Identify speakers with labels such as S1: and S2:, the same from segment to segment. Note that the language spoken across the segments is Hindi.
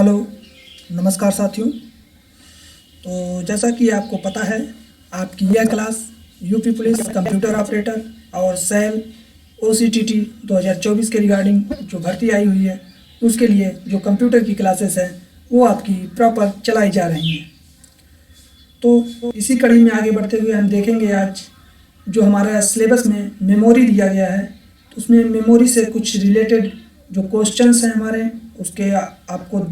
S1: हेलो, नमस्कार साथियों। तो जैसा कि आपको पता है, आपकी यह class UP police computer operator और सेल OCTT 2024 के रिगार्डिंग जो भर्ती आई हुई है, उसके लिए जो कंप्यूटर की क्लासेस हैं वो आपकी प्रॉपर चलाई जा रही हैं। तो इसी कड़ी में आगे बढ़ते हुए हम देखेंगे आज जो हमारा सिलेबस में मेमोरी दिया गया है, तो उसमें मेमोरी से कुछ रिलेटेड जो क्वेश्चंस हैं हमारे, उसके आपको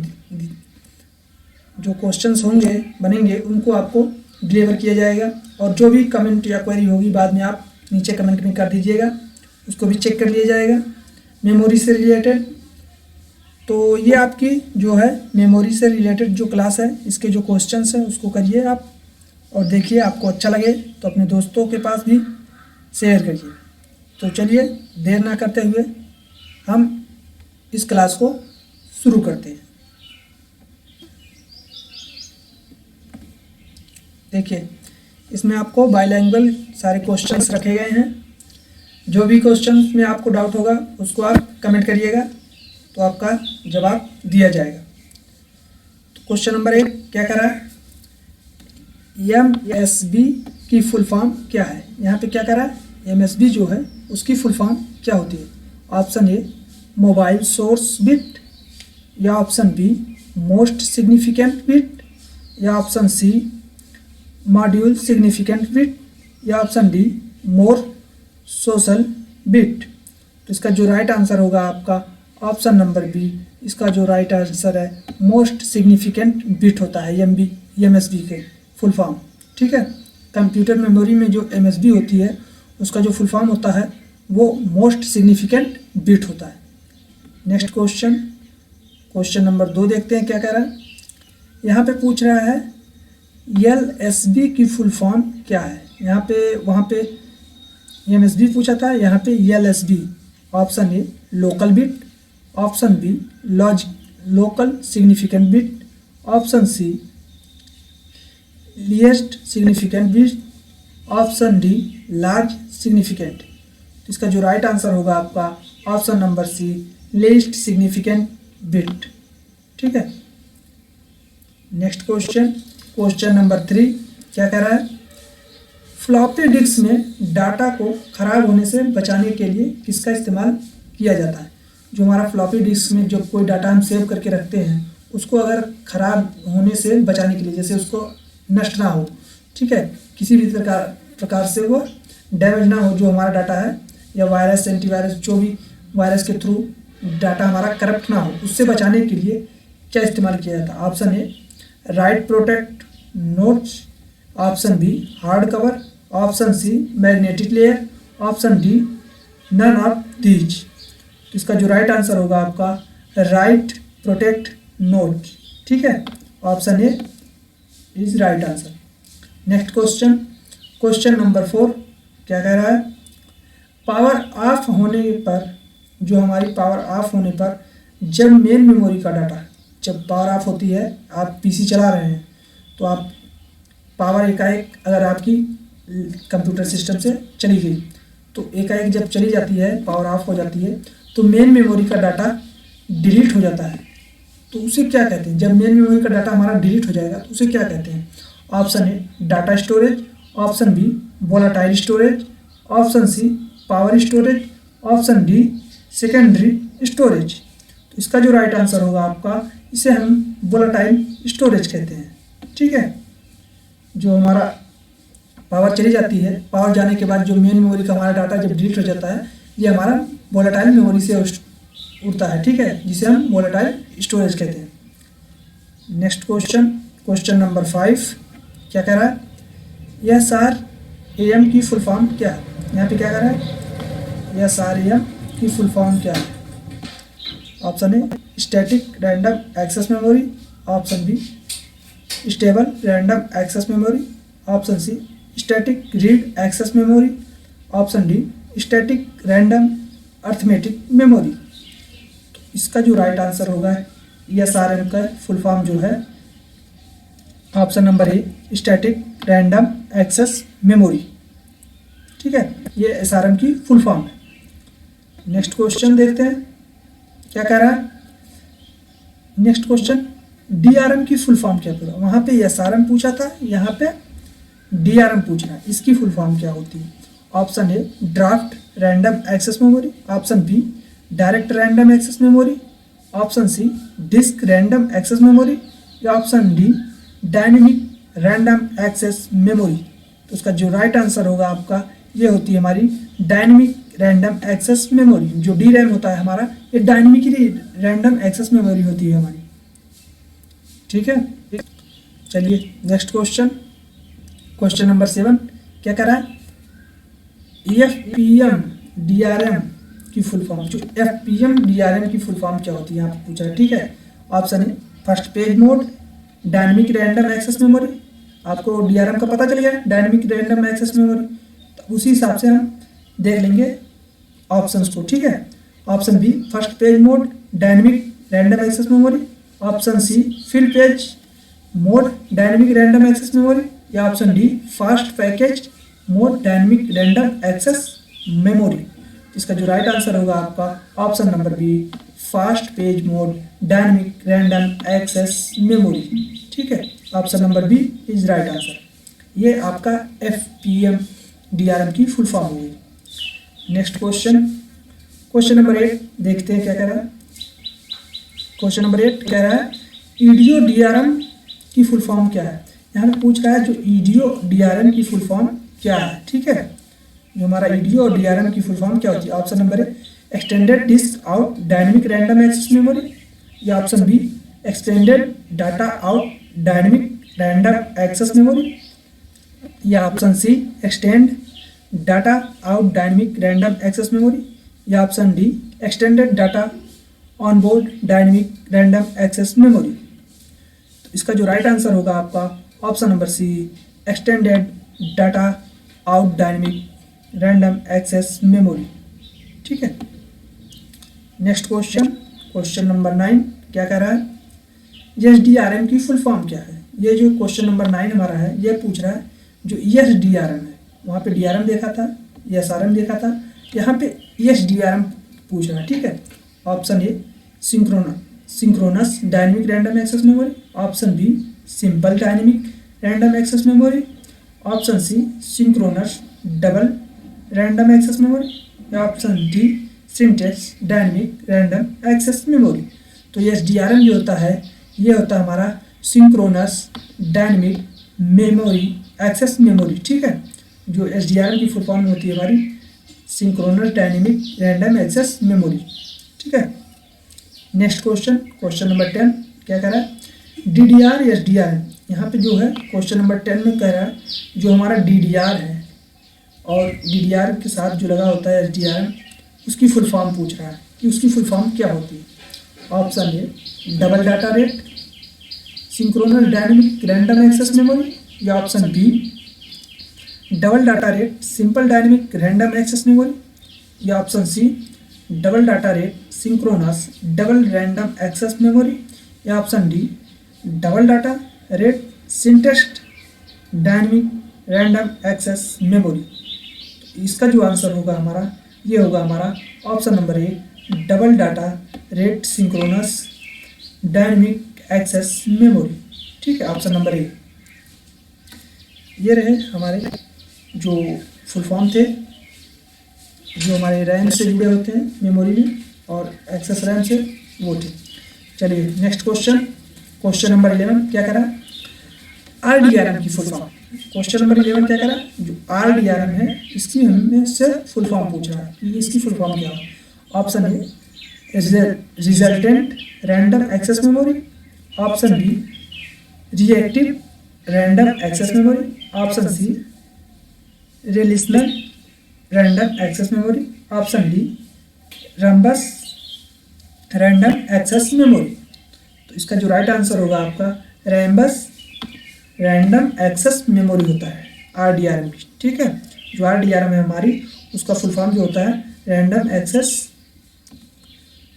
S1: जो क्वेश्चंस होंगे बनेंगे उनको आपको डिलीवर किया जाएगा। और जो भी कमेंट या क्वेरी होगी बाद में आप नीचे कमेंट में कर दीजिएगा, उसको भी चेक कर लिया जाएगा मेमोरी से रिलेटेड। तो ये आपकी जो है मेमोरी से रिलेटेड जो क्लास है, इसके जो क्वेश्चंस हैं उसको करिए आप और देखिए, आपको अच्छा लगे तो अपने दोस्तों के पास भी शेयर करिए। तो चलिए देर ना करते हुए हम इस क्लास को शुरू करते हैं। देखिए, इसमें आपको बाइलैंग्वेज सारे क्वेश्चंस रखे गए हैं। जो भी क्वेश्चंस में आपको डाउट होगा उसको आप कमेंट करिएगा, तो आपका जवाब दिया जाएगा। तो क्वेश्चन नंबर 1 क्या कह रहा है, MSB की फुल फॉर्म क्या है। यहाँ पे क्या कह रहा है, MSB जो है उसकी फुल फॉर्म क्या होती है। Option A mobile source bit, या option B most significant bit, या option C module significant bit, या option D more social bit. तो इसका जो राइट आंसर होगा आपका ऑप्शन नंबर बी। इसका जो राइट आंसर है मोस्ट सिग्निफिकेंट बिट होता है MSB के फुल फॉर्म। ठीक है, कंप्यूटर मेमोरी में जो MSB होती है उसका जो फुल फॉर्म होता है वो मोस्ट सिग्निफिकेंट बिट होता है। नेक्स्ट क्वेश्चन नंबर 2 देखते हैं क्या कह रहा है। यहाँ पे पूछ रहा है LSB की फुल फॉर्म क्या है। यहाँ पे वहाँ पे MSB पूछा था, यहाँ पे LSB। Option A local bit, option B local significant bit, option C least significant bit, option D large significant. इसका जो राइट आंसर होगा आपका option number C least significant bit. ठीक है, नेक्स्ट क्वेश्चन नंबर 3 क्या कह रहा है, फ्लॉपी डिस्क में डाटा को खराब होने से बचाने के लिए किसका इस्तेमाल किया जाता है। जो हमारा फ्लॉपी डिस्क में जो कोई डाटा हम सेव करके रखते हैं उसको अगर खराब होने से बचाने के लिए, जैसे उसको नष्ट ना हो, ठीक है, किसी भी प्रकार से वो डैमेज ना हो जो हमारा डाटा है, या वायरस एंटीवायरस जो भी वायरस के थ्रू डाटा हमारा करप्ट ना हो, उससे बचाने के लिए क्या इस्तेमाल किया जाता है। Option A write protect notes, option B hard cover, option C magnetic layer, option D none of these. तो इसका जो राइट आंसर होगा आपका राइट प्रोटेक्ट नोट। ठीक है, option A is right answer. Next question number 4 क्या कह रहा है, पावर ऑफ होने पर, जो हमारी पावर ऑफ होने पर जब मेन मेमोरी का डाटा जब पावर ऑफ होती है, आप PC चला रहे हैं तो आप पावर एकाएक अगर आपकी कंप्यूटर सिस्टम से चली गई, तो एकाएक जब चली जाती है, पावर ऑफ हो जाती है, तो मेन मेमोरी का डाटा डिलीट हो जाता है। तो उसे क्या कहते हैं, जब मेन मेमोरी का डाटा हमारा डिलीट हो जाएगा तो उसे क्या कहते हैं। Option A data storage, option B volatile storage, option C power storage, option D secondary storage. तो इसका जो राइट आंसर होगा आपका, इसे हम वोलाटाइल स्टोरेज कहते हैं। ठीक है, जो हमारा पावर चली जाती है, पावर जाने के बाद जो मेन मेमोरी का हमारा डाटा जब डिलीट हो जाता है, ये हमारा वोलाटाइल मेमोरी से उड़ता है। ठीक है, जिसे हम वोलाटाइल स्टोरेज कहते हैं। नेक्स्ट क्वेश्चन नंबर 5 क्या कह रहा है, SRAM की फुल फॉर्म क्या है। यहाँ पे क्या कह रहा है, SRAM की फुल फॉर्म क्या है। Option A static random access memory, option B stable random access memory, option C static read access memory, option D static random arithmetic memory. तो इसका जो राइट आंसर होगा SRAM का फुल फॉर्म जो है option number A static random access memory. ठीक है, ये SRAM की फुल फॉर्म है। नेक्स्ट क्वेश्चन देखते हैं क्या कह रहा है। नेक्स्ट क्वेश्चन DRM की फुल फॉर्म क्या पूछा, वहाँ पे SRM पूछा था, यहाँ पे DRM पूछ रहा है, इसकी फुल फॉर्म क्या होती है। Option A draft random access memory, option B direct random access memory, option C disk random access memory, या option D dynamic random access memory. तो उसका जो राइट आंसर होगा आपका, ये होती है हमारी डायनेमिक रैंडम एक्सेस मेमोरी। जो DRAM होता है हमारा, ये डायनेमिक रैंडम एक्सेस मेमोरी होती है हमारी, ठीक है। चलिए नेक्स्ट क्वेश्चन, क्वेश्चन नंबर 7 क्या कह रहा है, FPM DRM की फुल फॉर्म, जो FPM DRM की फुल फॉर्म क्या होती है यहाँ पे पूछा है, ठीक है। Option A first page mode dynamic random access memory, आपको DRM का पता चल गया, डायनेमिक रैंडम एक्सेस मेमोरी, तो उसी हिसाब से हम देख लेंगे ऑप्शंस को, ठीक है। Option B first page mode dynamic random access memory, option C fill page mode dynamic random access memory, या option D fast package mode dynamic random access memory. इसका जो राइट आंसर होगा आपका option number B fast page mode dynamic random access memory, ठीक है। Option number B is right answer. ये आपका FPM DRM की फुल फॉर्म होगी। नेक्स्ट क्वेश्चन, क्वेश्चन नंबर 8 देखते हैं क्या कह रहा है। क्वेश्चन नंबर 8 कह रहा है EDO DRM की फुल फॉर्म क्या है। यहाँ पे पूछ रहा है जो EDO DRM की फुल फॉर्म क्या है, ठीक है। जो हमारा EDO और DRM की फुल फॉर्म क्या होती है। Option number A extended disk out dynamic random access memory, या option B extended data out dynamic random access memory, या option C extend data out dynamic random access memory, या option D extended data on board dynamic random access memory. तो इसका जो राइट आंसर होगा आपका option number C extended data out dynamic random access memory, ठीक है। नेक्स्ट क्वेश्चन, क्वेश्चन नंबर 9 क्या कह रहा है, SDRM की फुल फॉर्म क्या है। ये जो क्वेश्चन नंबर 9 हमारा है, ये पूछ रहा है जो SDRM है, वहाँ पे DRM देखा था, SRM देखा था, यहाँ पे SDRM पूछ रहा है, ठीक है। Option A synchronous dynamic random access memory, option B simple dynamic random access memory, option C synchronous double random access memory, या option D syntax dynamic random access memory. तो SDRM जो होता है, ये होता है हमारा synchronous dynamic memory access memory, ठीक है। जो SDRM की फुल फॉर्म होती है हमारी synchronous dynamic random access memory, ठीक है। नेक्स्ट क्वेश्चन, क्वेश्चन नंबर 10 क्या कह रहा है, DDR SDRM। यहाँ पे जो है क्वेश्चन नंबर 10 में कह रहा है जो हमारा DDR है और DDR के साथ जो लगा होता है SDRM, उसकी फुल फॉर्म पूछ रहा है कि उसकी फुल फॉर्म क्या होती है। Option A double data rate synchronous dynamic random access memory, या option B double data rate simple dynamic random access memory, या option C double data rate synchronous double random access memory, या option D double data rate syntax dynamic random access memory. इसका जो आंसर होगा हमारा, ये होगा हमारा option number A double data rate synchronous dynamic access memory, ठीक है। ऑप्शन नंबर ए। ये रहे हमारे जो फुल फॉर्म थे, जो हमारे रैम से जुड़े होते हैं मेमोरी में, और एक्सेस रैम से वो थे। चलिए नेक्स्ट क्वेश्चन, क्वेश्चन नंबर 11 क्या करा, RDRM की फुल फॉर्म। क्वेश्चन नंबर 11 क्या करा, जो RDRM है इसकी हमें से फुल फॉर्म पूछ रहा है कि इसकी फुल फॉर्म क्या है। Option A resultant random access memory, option B reactive random access memory, option C relational random access memory, option D Rambus random access memory. तो इसका जो राइट आंसर होगा आपका रैम्बस रैंडम एक्सेस मेमोरी होता है RDRM की, ठीक है। जो RDRM है हमारी, उसका फुल फॉर्म जो होता है random access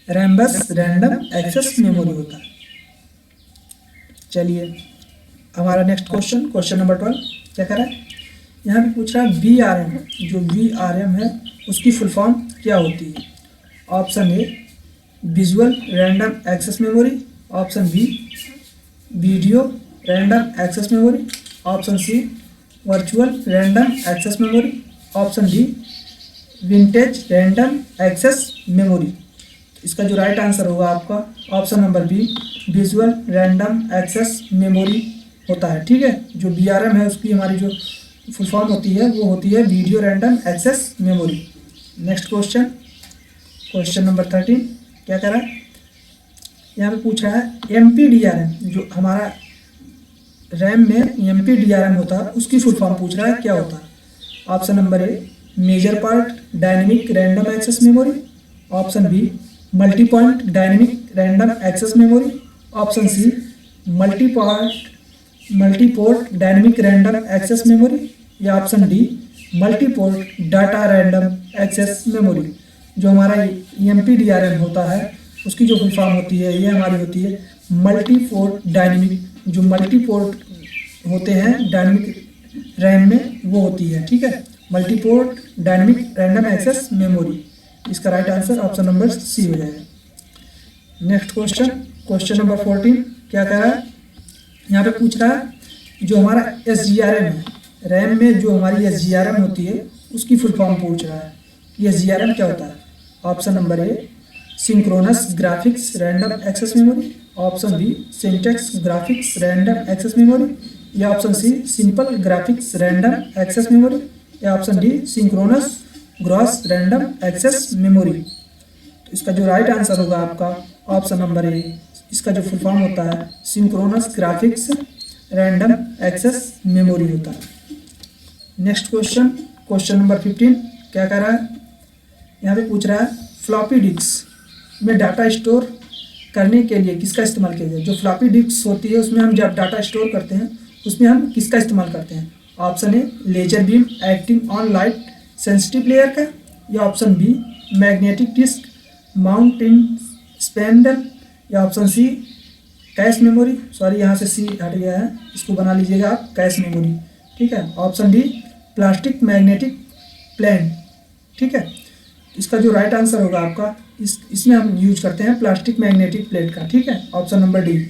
S1: Rambus random access memory होता है। चलिए हमारा नेक्स्ट क्वेश्चन, क्वेश्चन नंबर 12 क्या कह रहा है, यहाँ पे पूछ रहा है VRM, जो VRM है उसकी फुल फॉर्म क्या होती है। Option A visual random access memory, option B video random access memory, option C virtual random access memory, option D vintage random access memory. इसका जो राइट आंसर होगा आपका option number B visual random access memory होता है। ठीक है, जो VRM है उसकी हमारी जो फुल फॉर्म होती है वो होती है video random access memory. Next question, question number 13 क्या कह रहा है, यहाँ पे पूछ रहा है MPDRM, जो हमारा रैम में MPDRM होता है उसकी फुल फॉर्म पूछ रहा है क्या होता है। Option number A major part dynamic random access memory, option B multi point dynamic random access memory, option C multi port dynamic random access memory, या option D multi port data random access memory. जो हमारा MPDRM होता है उसकी जो फुल फॉर्म होती है ये हमारी होती है मल्टी पोर्ट डायनेमिक, जो मल्टी पोर्ट होते हैं डायनेमिक रैम में वो होती है। ठीक है, multi port dynamic random access memory. इसका right answer option number C हो जाएगा। नेक्स्ट क्वेश्चन, क्वेश्चन नंबर 14 क्या कह रहा है, यहाँ पे पूछ रहा है जो हमारा SGRM है, रैम में जो हमारी SGRM होती है उसकी फुल फॉर्म पूछ रहा है कि SGRM क्या होता है। Option number A synchronous graphics random access memory, option B syntax graphics random access memory, या option C simple graphics random access memory, या option D synchronous gross random access memory. तो इसका जो राइट आंसर होगा आपका ऑप्शन नंबर ए, इसका जो फुल फॉर्म होता है synchronous graphics random access memory होता है। नेक्स्ट क्वेश्चन, क्वेश्चन नंबर 15 क्या कह रहा है, यहाँ पे पूछ रहा है फ्लॉपी डिस्क में डाटा स्टोर करने के लिए किसका इस्तेमाल किया जाए। जो फ्लॉपी डिस्क होती है उसमें हम जब डाटा स्टोर करते हैं उसमें हम किसका इस्तेमाल करते हैं। Option A laser beam acting on light sensitive layer का, या option B magnetic disk mount in spindle, या option C cache memory, sorry यहाँ से सी हट गया है, इसको बना लीजिएगा आप कैश मेमोरी। ठीक है, option D plastic magnetic plane. ठीक है, इसका जो राइट आंसर होगा आपका इसमें हम यूज करते हैं प्लास्टिक मैग्नेटिक प्लेट का। ठीक है, ऑप्शन नंबर डी,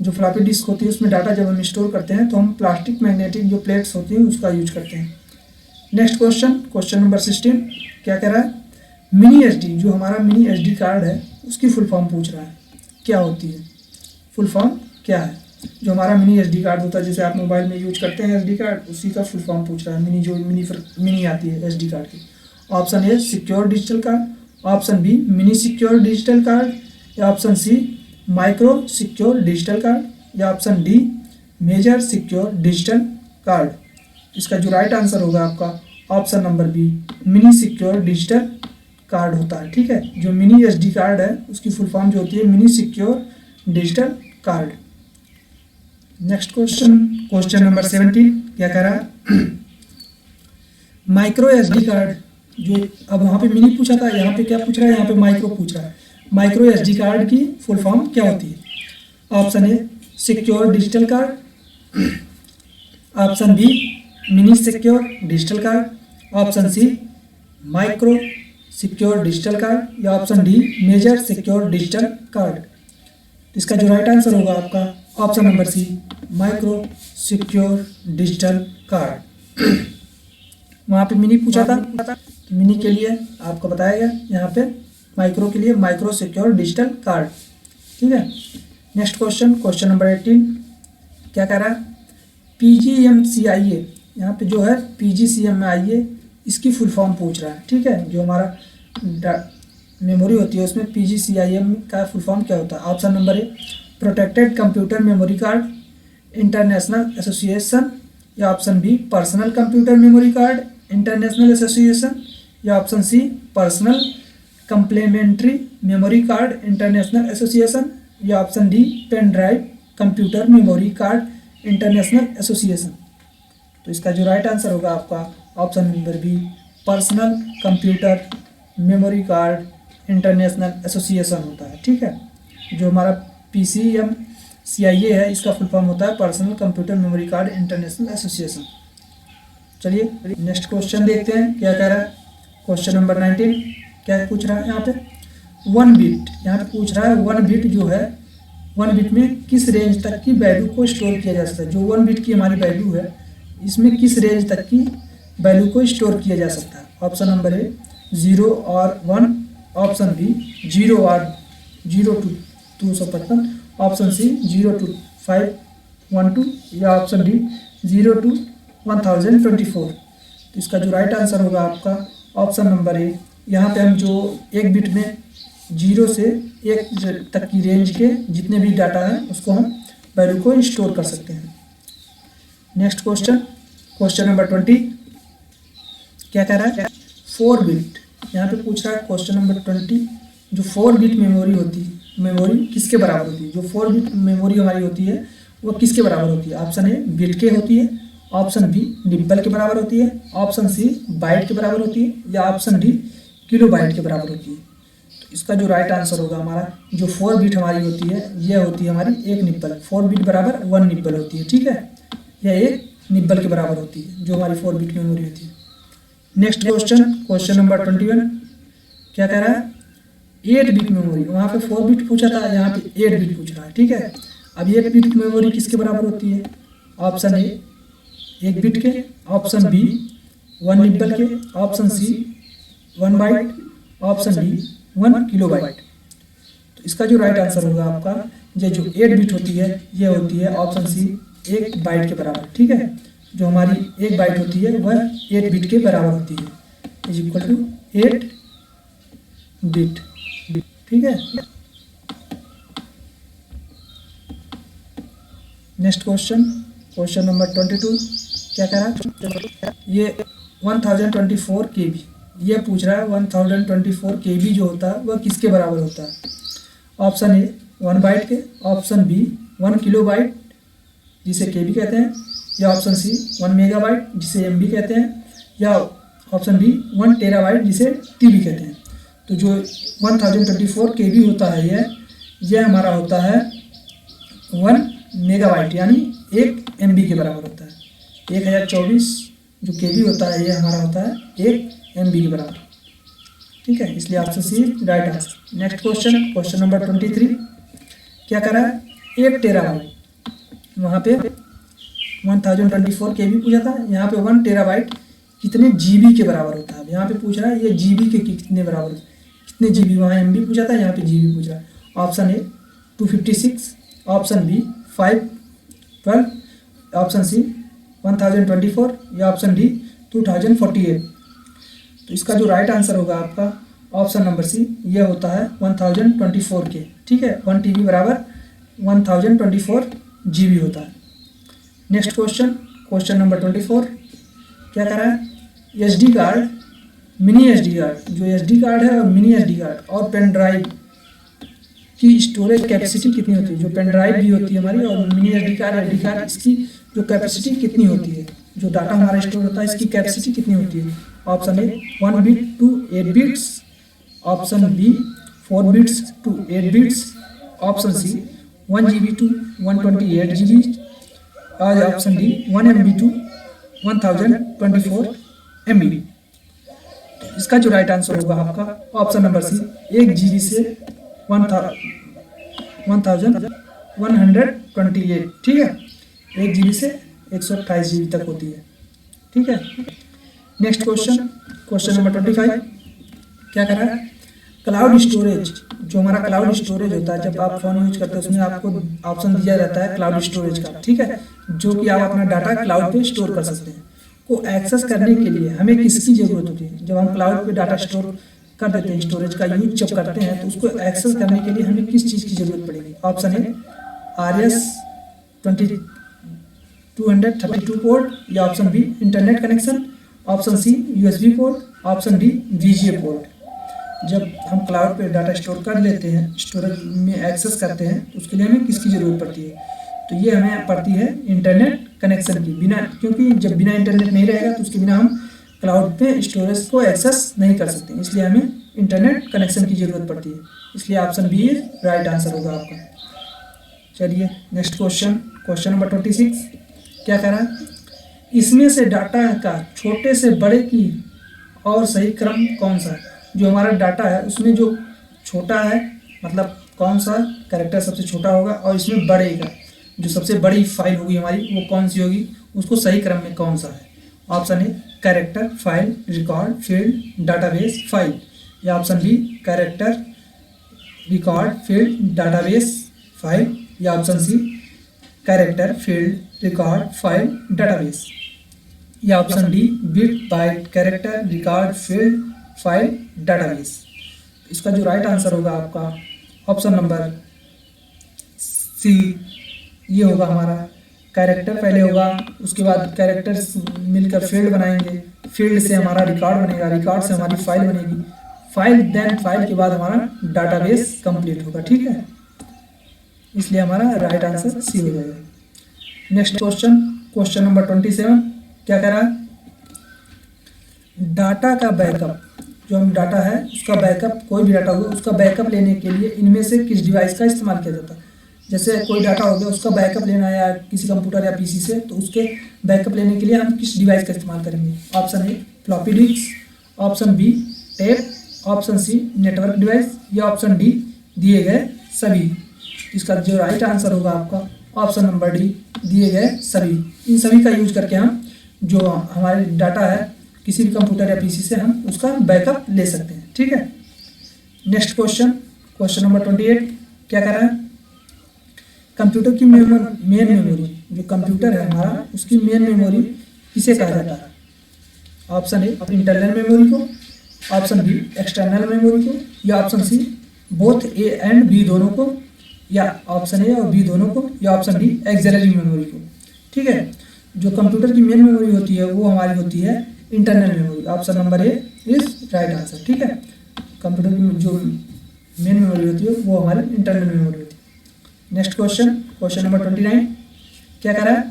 S1: जो फ्लॉपी डिस्क होती है उसमें डाटा जब हम स्टोर करते हैं तो हम प्लास्टिक मैग्नेटिक जो प्लेट्स होती हैं उसका यूज करते हैं। नेक्स्ट क्वेश्चन, क्वेश्चन नंबर 16 क्या कह रहा है, मिनी SD, जो हमारा मिनी SD कार्ड है उसकी फुल फॉर्म पूछ रहा है क्या होती है, फुल फॉर्म क्या है। जो हमारा मिनी SD कार्ड होता है जैसे आप मोबाइल में यूज करते हैं SD कार्ड, उसी का फुल फॉर्म पूछ रहा है, मिनी जो मिनी आती है SD कार्ड की। Option A secure digital card, option B mini secure digital card, या option C micro secure digital card, या option D major secure digital card. इसका जो राइट आंसर होगा आपका option number B mini secure digital card होता है। ठीक है, जो मिनी SD कार्ड है उसकी फुल फॉर्म जो होती है mini secure digital card. Next question, question number 17 क्या कह रहा है, माइक्रो SD कार्ड, जो अब वहाँ पे मिनी पूछा था यहाँ पे क्या पूछ रहा है, यहाँ पे माइक्रो पूछ रहा है। माइक्रो SD कार्ड की फुल फॉर्म क्या होती है। Option A secure digital card, option B mini secure digital card, option C micro secure digital card, या option D major secure digital card. इसका जो राइट आंसर होगा आपका option number C micro secure digital card. वहाँ पे मिनी पूछा था, तो मिनी के लिए आपको बताया गया, यहाँ पे माइक्रो के लिए माइक्रो सिक्योर डिजिटल कार्ड। ठीक है, नेक्स्ट क्वेश्चन, क्वेश्चन नंबर 18 क्या कह रहा है, PGMCIA, यहाँ पे जो है PGCMIA इसकी फुल फॉर्म पूछ रहा है। ठीक है, जो हमारा मेमोरी होती है उसमें PGCIA का फुल फॉर्म क्या होता है। Option number A protected computer memory card international association, या option B personal computer memory card international association, या option C personal complementary memory card international association, या option D pen drive computer memory card international association. तो इसका जो राइट आंसर होगा आपका option number B personal computer memory card international association होता है। ठीक है, जो हमारा PCMCIA है इसका फुल फॉर्म होता है personal computer memory card international association. चलिए नेक्स्ट क्वेश्चन देखते हैं क्या कह रहा है। क्वेश्चन नंबर 19 क्या पूछ रहा है यहाँ पे, 1 बिट, यहाँ पे पूछ रहा है 1 बिट जो है 1 बिट में किस रेंज तक की वैल्यू को स्टोर किया जा सकता है। जो 1 बिट की हमारी वैल्यू है इसमें किस रेंज तक की वैल्यू को स्टोर किया जा सकता है। ऑप्शन नंबर ए 0 और 1, ऑप्शन बी 0 और 0 to 255, ऑप्शन सी 0 to 512 या ऑप्शन डी 0 to 1024। तो इसका जो राइट आंसर होगा आपका ऑप्शन नंबर ए। यहाँ पे हम जो एक बिट में 0 से 1 तक की रेंज के जितने भी डाटा हैं उसको हम वैल्यू को स्टोर कर सकते हैं। नेक्स्ट क्वेश्चन नंबर 20 क्या कह रहा है, 4 बिट। यहाँ पे पूछ रहा है क्वेश्चन नंबर 20, जो 4 बिट मेमोरी किसके बराबर होती है। जो 4 बिट मेमोरी हमारी होती है वो किसके बराबर होती है। ऑप्शन ए बिट के होती है, ऑप्शन बी निब्बल के बराबर होती है, ऑप्शन सी बाइट के बराबर होती है या ऑप्शन डी किलो बाइट के बराबर होती है। तो इसका जो राइट आंसर होगा हमारा, जो 4 बिट हमारी होती है यह होती है हमारी 1 निब्बल। 4 बिट बराबर 1 निब्बल होती है, ठीक है। यह 1 निब्बल के बराबर होती है जो हमारी 4 बिट मेमोरी होती है। नेक्स्ट क्वेश्चन नंबर 21 क्या कह रहा है, 8 बिट मेमोरी। वहाँ पे 4 बिट पूछा था, यहाँ पे 8 बिट पूछ रहा है, ठीक है। अब 8 बिट मेमोरी किसके बराबर होती है। ऑप्शन ए 1 बिट के, ऑप्शन बी 1 निब्बल के, option C 1 byte, option D 1 kilobyte. तो इसका जो राइट आंसर होगा आपका, ये जो 8 बिट होती है यह होती है ऑप्शन सी 1 बाइट के बराबर, ठीक है। जो हमारी 1 बाइट होती है वह 8 बिट के बराबर होती है, इज इक्वल टू 8 बिट, ठीक है। नेक्स्ट क्वेश्चन नंबर 22 क्या कह रहा है, ये 1024 KB ये पूछ रहा है। 1024 KB जो होता है वह किसके बराबर होता है। ऑप्शन ए 1 बाइट के, ऑप्शन बी 1 किलो बाइट जिसे KB कहते हैं, या ऑप्शन सी 1 मेगाबाइट जिसे MB कहते हैं, या ऑप्शन बी 1 टेराबाइट जिसे TB कहते हैं। तो जो 1024 KB होता है यह हमारा होता है 1 मेगाबाइट यानी 1 MB के बराबर होता है। 1024 जो KB होता है यह हमारा होता है 1 MB के बराबर, ठीक है। इसलिए option C right answer. Next question number 23 क्या कर रहा है, 1 टेराबाइट। वहाँ पे 1024 KB पूछा था, यहाँ पे 1 टेराबाइट कितने GB के बराबर होता है। यहाँ पे पूछ रहा है ये GB के कितने बराबर, कितने GB। वहाँ MB पूछा था, यहाँ पे GB पूछ रहा है। Option A 256, option B 512, option C 1024 या ऑप्शन डी 2048। तो इसका जो राइट आंसर होगा आपका ऑप्शन नंबर सी, यह होता है 1024 के, ठीक है। 1 TB बराबर 1024 GB होता है। नेक्स्ट क्वेश्चन नंबर 24 क्या कर रहा है, SD card, mini SD card. जो SD कार्ड है और मिनी SD कार्ड और पेन ड्राइव की स्टोरेज कैपेसिटी कितनी होती है। जो पेन ड्राइव भी होती है हमारी और मिनी SD कार्ड इसकी जो कैपेसिटी कितनी होती है, जो डाटा हमारा स्टोर होता है इसकी कैपेसिटी कितनी होती है। Option A 1 bit to 8 bits, option B 4 bits to 8 bits, option C 1 GB to 128 GB, और option D 1 MB to 1024 MB। इसका जो राइट आंसर होगा आपका ऑप्शन नंबर सी 1 GB से 1128, ठीक है। 1 GB से 128 GB तक होती है, ठीक है। नेक्स्ट क्वेश्चन नंबर 25 क्या कर रहा है, क्लाउड स्टोरेज। जो हमारा क्लाउड स्टोरेज होता है, जब आप फ़ोन यूज करते हैं उसमें आपको ऑप्शन दिया जाता है क्लाउड स्टोरेज का, ठीक है। जो कि आप अपना डाटा क्लाउड पे स्टोर कर सकते हैं। को एक्सेस करने के लिए हमें किसकी ज़रूरत होती है। जब हम क्लाउड पे डाटा स्टोर कर देते हैं, स्टोरेज का यूज जब करते हैं तो उसको एक्सेस करने के लिए हमें किस चीज़ की ज़रूरत पड़ेगी। ऑप्शन ए RS 232 पोर्ट, या option B internet connection, option C USB port, option D VGA port. जब हम क्लाउड पे डाटा स्टोर कर लेते हैं, स्टोरेज में एक्सेस करते हैं, तो उसके लिए हमें किसकी ज़रूरत पड़ती है। तो ये हमें पड़ती है इंटरनेट कनेक्शन की। बिना, क्योंकि जब बिना इंटरनेट नहीं रहेगा तो उसके बिना हम क्लाउड पे स्टोरेज को एक्सेस नहीं कर सकते, इसलिए हमें इंटरनेट कनेक्शन की ज़रूरत पड़ती है। इसलिए ऑप्शन बी राइट आंसर होगा आपका। चलिए नेक्स्ट क्वेश्चन नंबर 26 क्या कह रहा है, इसमें से डाटा का छोटे से बड़े की और सही क्रम कौन सा है। जो हमारा डाटा है उसमें जो छोटा है मतलब कौन सा कैरेक्टर सबसे छोटा होगा और इसमें बढ़ेगा। जो सबसे बड़ी फाइल होगी हमारी वो कौन सी होगी, उसको सही क्रम में कौन सा है। Option A character, file, record, field, database, file, या option B character, record, field, database, file, या option C character, field, record, file, database, या option D bit, byte, character, record, field, file, database. इसका जो राइट आंसर होगा आपका ऑप्शन नंबर सी, ये होगा हमारा। कैरेक्टर पहले होगा, उसके बाद कैरेक्टर मिलकर फील्ड बनाएंगे, फील्ड से हमारा रिकॉर्ड बनेगा, रिकॉर्ड से हमारी फाइल बनेगी, फाइल देन फाइल के बाद हमारा डाटाबेस कंप्लीट होगा। ठीक है, इसलिए हमारा राइट आंसर सी हो जाएगा। नेक्स्ट क्वेश्चन, क्वेश्चन नंबर 27 क्या कह रहा है, डाटा का बैकअप, जो हम डाटा है उसका बैकअप, कोई भी डाटा होगा उसका बैकअप लेने के लिए इनमें से किस डिवाइस का इस्तेमाल किया जाता है। जैसे कोई डाटा हो गया उसका बैकअप लेना है या किसी कंप्यूटर या पीसी से, तो उसके बैकअप लेने के लिए हम किस डिवाइस का इस्तेमाल करेंगे। Option A floppy disk, option B tape, option C network device, या ऑप्शन डी दिए गए सभी। इसका जो राइट आंसर होगा आपका ऑप्शन नंबर डी, दिए गए सभी। इन सभी का यूज करके हम जो हमारे डाटा है किसी भी कंप्यूटर या पीसी से हम उसका बैकअप ले सकते हैं। ठीक है, नेक्स्ट क्वेश्चन, क्वेश्चन नंबर 28 क्या कह रहा है, कंप्यूटर की मेन मेमोरी, जो कंप्यूटर है हमारा उसकी मेन मेमोरी किसे कहा जाता है। ऑप्शन ए इंटरनल मेमोरी को, ऑप्शन बी एक्सटर्नल मेमोरी को, या option C both A and B दोनों को, या ऑप्शन ए और बी दोनों को, या ऑप्शन डी एक्सिलरी मेमोरी को। ठीक है, जो कंप्यूटर की मेन मेमोरी होती है वो हमारी होती है internal memory. Option number A is right answer. ठीक है, कंप्यूटर की जो मेन मेमोरी होती है वो हमारी इंटरनल मेमोरी होती है। नेक्स्ट क्वेश्चन, क्वेश्चन नंबर 29 क्या कह रहा है,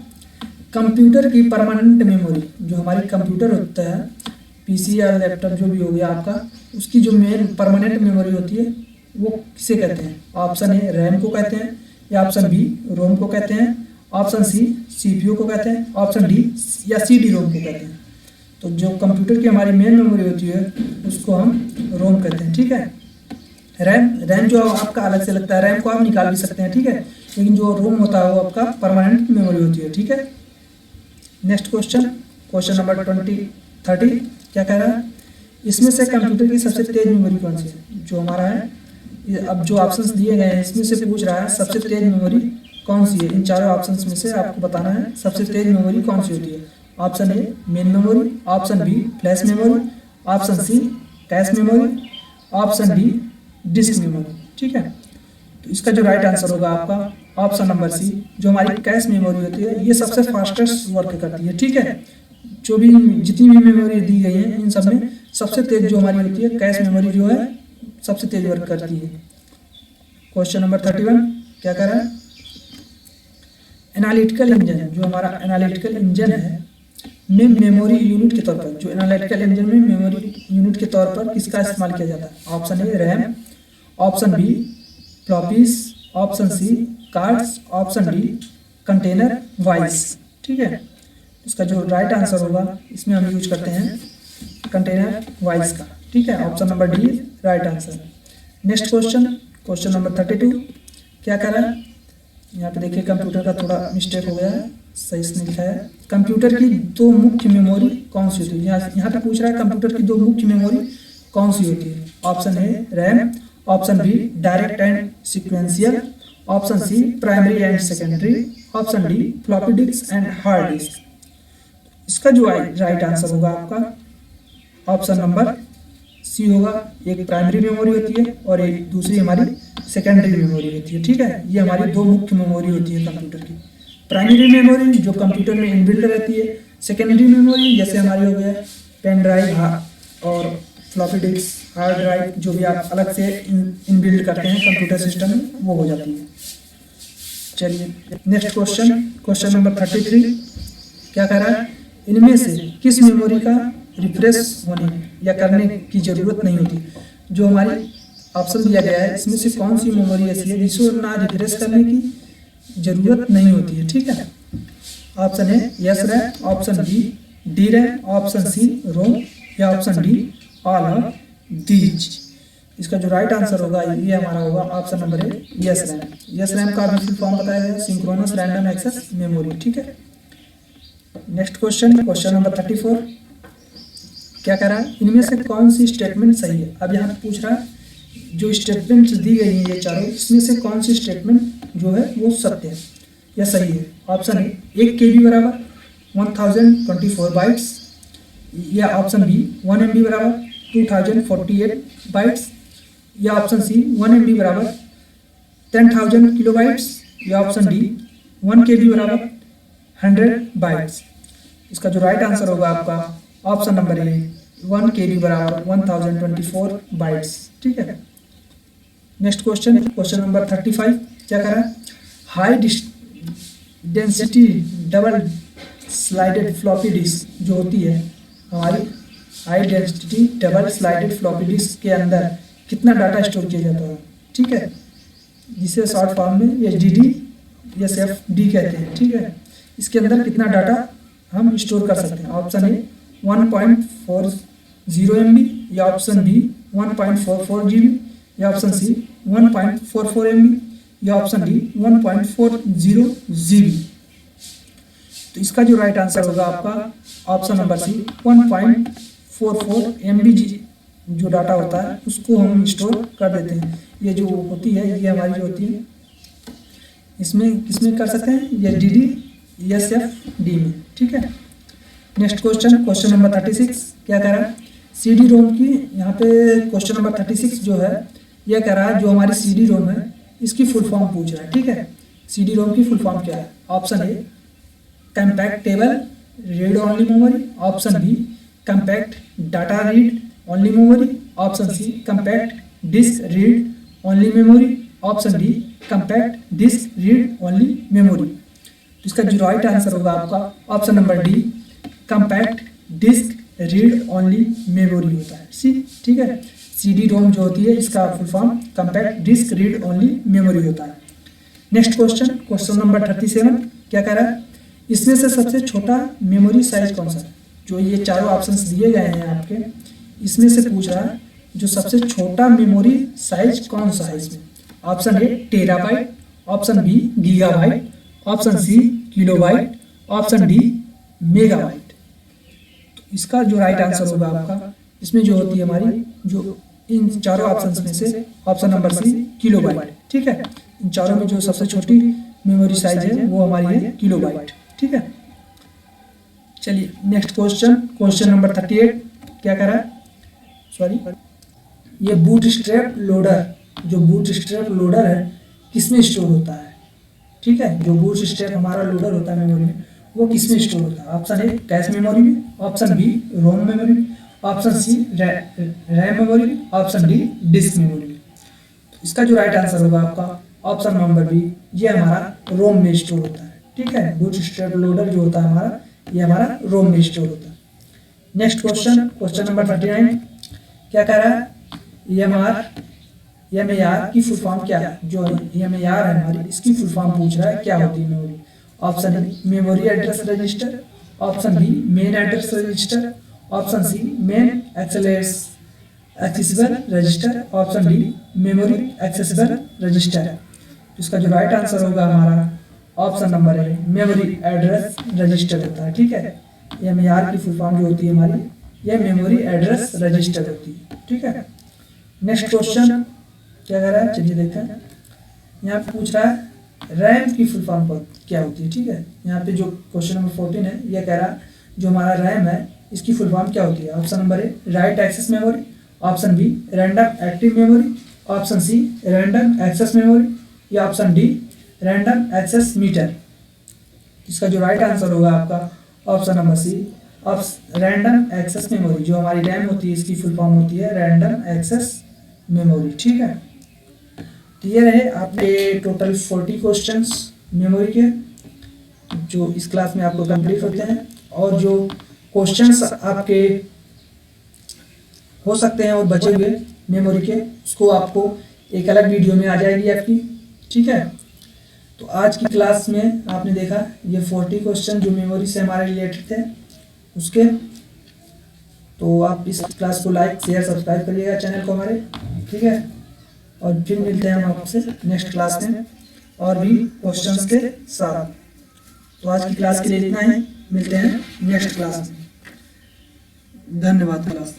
S1: कंप्यूटर की परमानेंट मेमोरी, जो हमारी कंप्यूटर होता है पीसी या लैपटॉप जो भी हो गया आपका, उसकी जो मेन परमानेंट मेमोरी होती है वो किसे कहते हैं। ऑप्शन ए रैम को कहते हैं, या ऑप्शन बी रोम को कहते हैं, ऑप्शन सी सीपीयू को कहते हैं, ऑप्शन डी या सीडी रोम को कहते हैं। तो जो कंप्यूटर की हमारी मेन मेमोरी होती है उसको हम रोम कहते हैं। ठीक है, रैम जो आपका अलग से लगता है, रैम को आप निकाल भी सकते हैं। ठीक है, लेकिन जो रोम होता है वो आपका परमानेंट मेमोरी होती है। ठीक है, नेक्स्ट क्वेश्चन, क्वेश्चन नंबर 30 क्या कह रहा है, इसमें से कंप्यूटर की सबसे तेज मेमोरी कौन सी है। जो हमारा है, अब जो ऑप्शंस दिए गए हैं इसमें से पूछ रहा है सबसे तेज मेमोरी कौन सी है। इन चारों ऑप्शंस में से आपको बताना है सबसे तेज मेमोरी कौन सी होती है। Option A main memory, option B flash memory, option C cache memory, option D disk memory. ठीक है, तो इसका जो राइट आंसर होगा आपका ऑप्शन नंबर सी, जो हमारी कैश मेमोरी होती है ये सबसे फास्टेस्ट वर्क करती है। ठीक है, जो भी जितनी भी मेमोरी दी गई है इन सब में सबसे तेज जो हमारी होती है कैश मेमोरी जो है सबसे तेज वर्क करती है। क्वेश्चन नंबर 31 क्या कह रहा है, एनालिटिकल इंजन, जो हमारा एनालिटिकल इंजन है में मेमोरी यूनिट के तौर पर, जो एनालिटिकल इंजन में मेमोरी यूनिट के तौर पर किसका इस्तेमाल किया जाता है। Option A RAM, option B floppies, option C cards, option D container vice. ठीक है, इसका जो राइट आंसर होगा इसमें हम यूज करते हैं कंटेनर वाइस का। ठीक है, option number D right answer. Next question, question number 32 क्या कह रहा है, यहाँ पे देखिए कंप्यूटर का थोड़ा मिस्टेक हो गया है, सही से लिखा है। कंप्यूटर की दो मुख्य मेमोरी कौन सी होती है। यहाँ पे पूछ रहा है कंप्यूटर की दो मुख्य मेमोरी कौन सी होती है। Option A RAM, option B direct and sequential, option C primary and secondary, option D floppy disk and hard disk. इसका जो राइट आंसर होगा आपका ऑप्शन नंबर सी होगा। एक प्राइमरी मेमोरी होती है और एक दूसरी हमारी सेकेंडरी मेमोरी होती है। ठीक है, ये हमारी दो मुख्य मेमोरी होती है कंप्यूटर की। प्राइमरी मेमोरी जो कंप्यूटर में इनबिल्ट रहती है, सेकेंडरी मेमोरी जैसे हमारी हो गया पेन ड्राइव और फ्लॉपी डिस्क, हार्ड ड्राइव जो भी आप अलग से इनबिल्ट करते हैं कंप्यूटर सिस्टम में वो हो जाती है। चलिए नेक्स्ट क्वेश्चन, क्वेश्चन नंबर 33 क्या कह रहा है, इनमें से किस मेमोरी का रिफ्रेश होने या करने की जरूरत नहीं होती। जो हमारी ऑप्शन दिया गया है इसमें से कौन सी मेमोरी ऐसी है जिसको ना रिफ्रेश करने की जरूरत नहीं होती है। ठीक है, option A S RAM, option B D RAM, option C ROM, या option D all of these. इसका जो राइट आंसर होगा ये हमारा होगा option number A, S RAM. S RAM का भी फुल फॉर्म बताया है सिंक्रोनस रैंडम एक्सेस मेमोरी। ठीक है, नेक्स्ट क्वेश्चन, क्वेश्चन नंबर 34 क्या कह रहा है, इनमें से कौन सी स्टेटमेंट सही है। अब यहाँ पे पूछ रहा है जो स्टेटमेंट्स दी गई हैं ये चारों, इसमें से कौन सी स्टेटमेंट जो है वो सत्य है या सही है। ऑप्शन ए 1 KB बराबर 1024 बाइट्स, या ऑप्शन बी 1 MB बराबर 2048 बाइट्स, या ऑप्शन सी 1 MB बराबर 10,000 किलोबाइट्स, या ऑप्शन डी 1 KB बराबर 100 बाइट्स। इसका जो राइट आंसर होगा आपका ऑप्शन नंबर ए 1 KB बराबर 1024 बाइट्स। ठीक है, नेक्स्ट क्वेश्चन, क्वेश्चन नंबर 35 क्या कह रहा है, high density double slided floppy disk जो होती है हमारी, high density double slided floppy disk के अंदर कितना डाटा स्टोर किया जाता है। ठीक है, जिसे शॉर्ट फॉर्म में HDD या SFD कहते हैं। ठीक है, इसके अंदर कितना डाटा हम स्टोर कर सकते हैं। ऑप्शन ए 1.40 MB, या ऑप्शन बी 1.44 GB, या ऑप्शन सी 1.44 MB, या ऑप्शन डी 1.40 GB। तो इसका जो राइट आंसर होगा आपका ऑप्शन नंबर सी 1.44 MB जो डाटा होता है उसको हम स्टोर कर देते हैं। ये जो होती है ये हमारी जो होती है इसमें किसमें कर सकते हैं, HDD या SFD में। ठीक है, नेक्स्ट क्वेश्चन, क्वेश्चन नंबर 36 क्या कह रहा है, CD रोम की, यहाँ पे क्वेश्चन नंबर 36 जो है यह कह रहा है जो हमारी CD रोम है इसकी फुल फॉर्म पूछ रहा है। ठीक है, CD रोम की फुल फॉर्म क्या है। Option A compactable read only memory, option B compact data read only memory, option C compact disk read only memory, option D compact disk read only memory. तो इसका जो राइट आंसर होगा आपका option number D compact disk read only memory होता है सी। ठीक है, CD रोम जो होती है इसका full form compact disk read only memory होता है। नेक्स्ट क्वेश्चन, क्वेश्चन नंबर 37 क्या कह रहा है, इसमें से सबसे छोटा मेमोरी साइज कौन सा है। जो ये चारों ऑप्शंस दिए गए हैं आपके, इसमें से पूछ रहा है जो सबसे छोटा मेमोरी साइज कौन सा है इसमें। Option A terabyte, option B gigabyte, option C kilobyte, option D megabyte. तो इसका जो राइट आंसर होगा आपका इसमें जो होती है हमारी जो इन चारों ऑप्शंस में से ऑप्शन नंबर सी किलोबाइट। ठीक है, इन चारों में जो सबसे छोटी मेमोरी साइज है वो हमारी है किलोबाइट। ठीक है, चलिए नेक्स्ट क्वेश्चन, क्वेश्चन नंबर 38 क्या कह रहा है, सॉरी ये बूटस्ट्रैप लोडर, जो बूटस्ट्रैप लोडर है किसमें स्टोर होता है। ठीक है, जो बूटस्ट्रैप हमारा लोडर होता है मेमोरी में वो किसमें स्टोर होता है। ऑप्शन ए कैश मेमोरी में, ऑप्शन बी रोम मेमोरी में, ऑप्शन सी रैम मेमोरी में, ऑप्शन डी डिस्क मेमोरी में। इसका जो राइट आंसर होगा आपका ऑप्शन नंबर बी, ये हमारा रोम में स्टोर होता है। ठीक है, बूटस्ट्रैप लोडर जो होता है हमारा ये हमारा रोम में स्टोर होता है। नेक्स्ट क्वेश्चन, क्वेश्चन नंबर 39 क्या कह रहा है, एमएआर की फुल फॉर्म क्या है। जो एमएआर है हमारी इसकी फुल फॉर्म पूछ रहा है क्या होती है memory. Option A memory address register, option B main address register, option C main accessible register, option D memory accessible register. इसका जो राइट आंसर होगा हमारा option number A memory address register होता है। ठीक है, एमएआर की फुल फॉर्म जो होती है हमारी ये मेमोरी एड्रेस रजिस्टर होती है। ठीक है, नेक्स्ट क्वेश्चन क्या कह रहा है, चलिए देखते हैं। यहाँ पे पूछ रहा है रैम की फुल फॉर्म क्या होती है। ठीक है, यहाँ पे जो क्वेश्चन नंबर 14 है ये कह रहा जो हमारा रैम है इसकी फुल फॉर्म क्या होती है। Option number A write access memory, option B random active memory, option C random access memory, या option D random access meter. इसका जो राइट आंसर होगा आपका option number C random access memory. जो हमारी रैम होती है इसकी फुल फॉर्म होती है रैंडम एक्सेस मेमोरी। ठीक है, तो ये रहे आपके टोटल 40 क्वेश्चंस मेमोरी के जो इस क्लास में आपको कंप्लीट होते हैं। और जो क्वेश्चंस आपके हो सकते हैं और बचे हुए मेमोरी के उसको आपको एक अलग वीडियो में आ जाएगी आपकी। ठीक है, तो आज की क्लास में आपने देखा ये 40 क्वेश्चन जो मेमोरी से हमारे रिलेटेड थे उसके तो आप इस क्लास को लाइक शेयर सब्सक्राइब करिएगा चैनल को हमारे, ठीक है। और फिर मिलते हैं हम आपसे नेक्स्ट क्लास में और भी क्वेश्चंस के साथ। तो आज की क्लास के लिए इतना ही, मिलते हैं नेक्स्ट क्लास में। धन्यवाद क्लास।